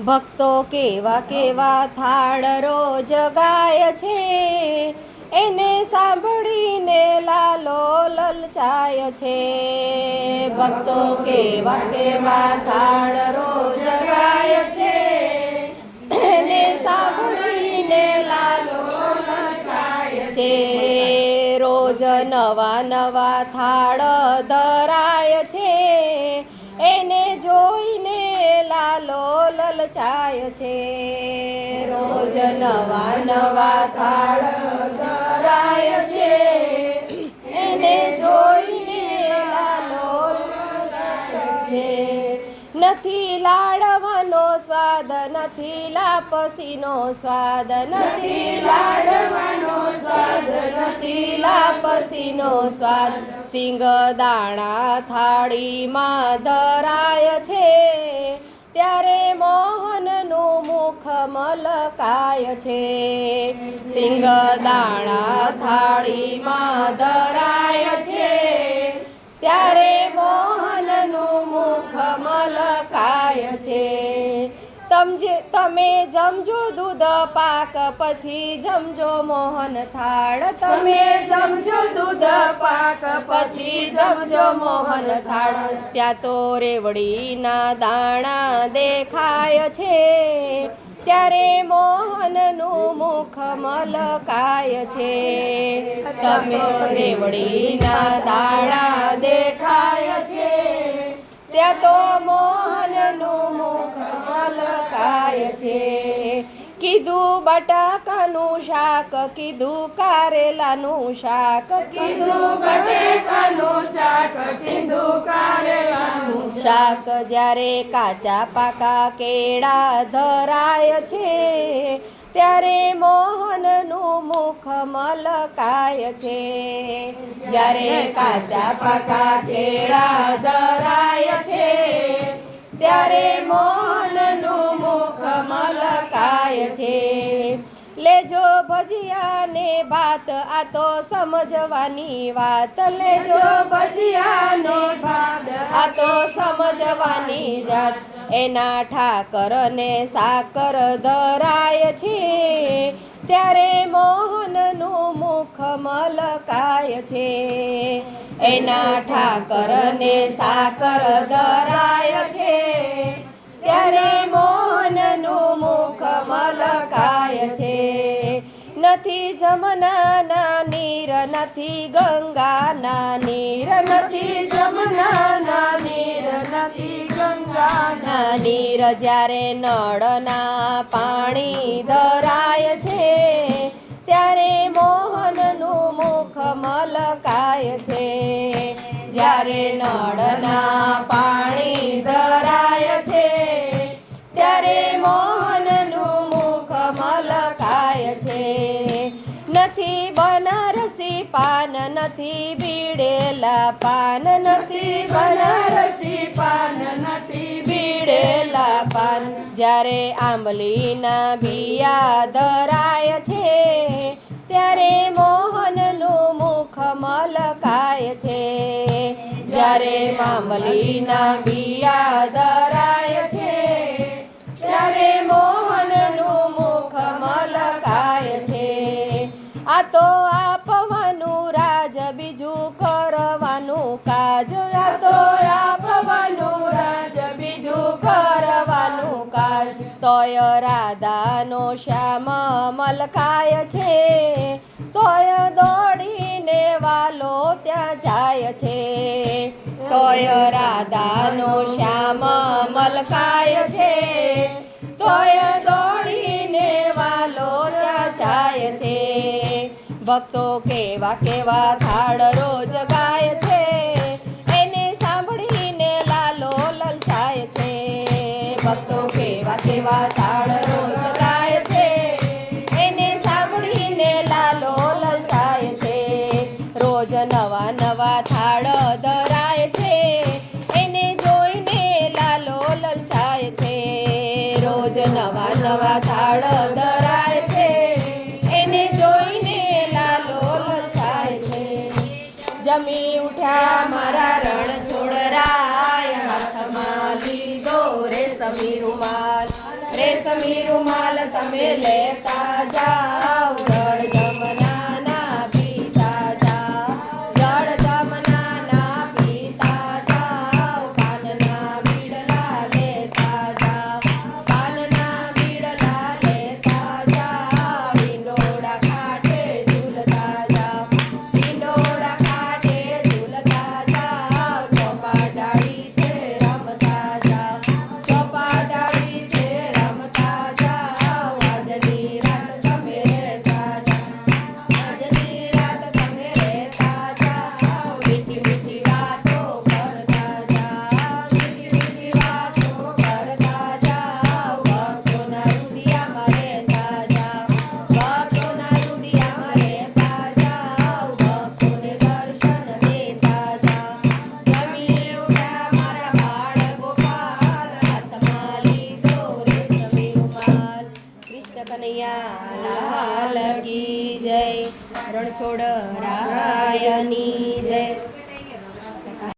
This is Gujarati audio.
ભક્તો કેવા કેવા થાળ રોજ ગાય છે, એને સાંભળીને લાલો લલચાય છે. ભક્તો કેવા કેવા થાળ રોજ ગાય છે, એને સાંભળીને લાલો લલચાય છે. રોજ નવા નવા થાળ ધરાય છે, એને જોઈને લાલો લલચાય છે. રોજ નવા નવા થાળ ધરાય છે, એને જોઈને લાલો લલચાય છે. નથી લાડવાનો સ્વાદ, નથી લાપસીનો સ્વાદ, નથી લાડવાનો સ્વાદ, નથી લાપસીનો સ્વાદ. સિંગદાણા થાળીમાં ધરાય છે, ત્યારે મોહનનું મુખ મલકાય છે. સિંગદાણા થાળીમાં ધરાય છે, ત્યારે મોહનનું મુખ મલકાય છે. તમે જમજો દૂધ પાક, પછી જમજો મોહન થાળ. તમે જમજો દૂધ પાક, પછી જમજો મોહન થાળ. ત્યાં તો રેવડીના દાણા દેખાય છે, ત્યારે મોહનનું મુખ મલકાય છે. તમે રેવડીના દાણા દેખાય છે, ત્યાં તો મોહનનું મુખ મલકાય છે. કીધું બટાકાનું શાક, કીધું કારેલાનું શાક, કીધું બટાકાનું શાક, કીધું કારેલાનું શાક. જ્યારે કાચા પાકા કેળા ધરાય છે, ત્યારે મોહનનું મુખ મલકાય છે. જ્યારે કાચા પાકા કેળા ધરાય છે, ત્યારે મોહનનું મુખ મલકાય છે. લેજો ભજીયા ને ભાત, આ તો સમજવાની વાત. લેજો ભજીયા ને ભાત, આ તો સમજવાની જાત. એના ઠાકર ને સાકર ધરાય છે, ત્યારે મોહનનું મુખ મલકાય છે. એના ઠાકર ને સાકર ધરાય છે, ત્યારે મોહનનું મુખ મલકાય છે. નથી જમનાના નીર, નથી ગંગાના નીર, નથી જમનાના નીર, નથી ગંગાના નીર. જ્યારે નળના પાણી ધરાય છે, ત્યારે મોહનનું મુખ મલકાય છે. જ્યારે નળના પાણી ધરાય છે, ત્યારે મોહનનું મુખ મલકાય છે. નથી બનારસી પાન, નથી બીડેલા પાન, નથી બનારસી પાન, નથી બીડેલા પાન. જ્યારે આંબલીના બિયા ધરાય છે, ત્યારે મોહનનું મુખ મલકાય છે. જ્યારે આંબલીના બિયા ધરાય છે, ત્યારે મોહનનું મુખ મલકાય છે. આ તો આપવાનું રાજ, બીજું કરવાનું કાજ. આ તો આપવાનું રાજ, બીજું કરવાનું કાજ. તોય રાધાનો શ્યામ મલકાય છે, તોય દોડીને વાલો ત્યાં જાય છે. તોય રાધાનો શ્યામ મલકાય છે, તોય દોડીને વાલો ત્યાં જાય છે. ભક્તો કેવા કેવા થાળ રોજ ગાય છે, એને સાંભળીને લાલો લલચાય છે. ભક્તો કેવા કેવા થાળ રોજ ગાય છે, એને સાંભળીને લાલો લલચાય છે. રોજ નવા નવા થાળ ધરાય છે, એને જોઈને લાલો લલચાય છે. રોજ નવા નવા થાળ ધરાય છે, એને જોઈને લાલો લલચાય છે. જમી ઉઠ્યા મારા રણ છોડરાય, હાથમાં લીધો રે સમી રૂમાલ. રેશમી રૂમાલ તમે લેતા જાઓ જળ જમનાના પીતા જાઓ જળ જમનાના પીતા જાઓ પાનના બીડલા લેતા જાઓ પાનના બીડલા લેતા જાઓ હિંડોળા કાંઠે ઝૂલતા જાઓ હિંડોળા કાંઠે ઝૂલતા જાઓ ચોપા ડાળી છે રમતા જાઓ ચોપા ડાળી છે રમતા જાઓ આજની રાત તમે રહેતા જાઓ આજની રાત તમે રહેતા જાઓ મીઠી મીઠી વાતો કરતા જાઓ મીઠી મીઠી વાતો કરતા જાઓ ભક્તોના રૂડિયામાં રહેતા જાઓ ભક્તોના રૂડિયામાં રહેતા જાઓ ભક્તોને દર્શન દેતા જાઓ જમી ઉઠ્યા મારા બાળ ગોપાલ હાથમાં લીધો રેશમી રૂમાલ કૃષ્ણ કનૈયા લાલ કી જય રણછોડ રાયની જય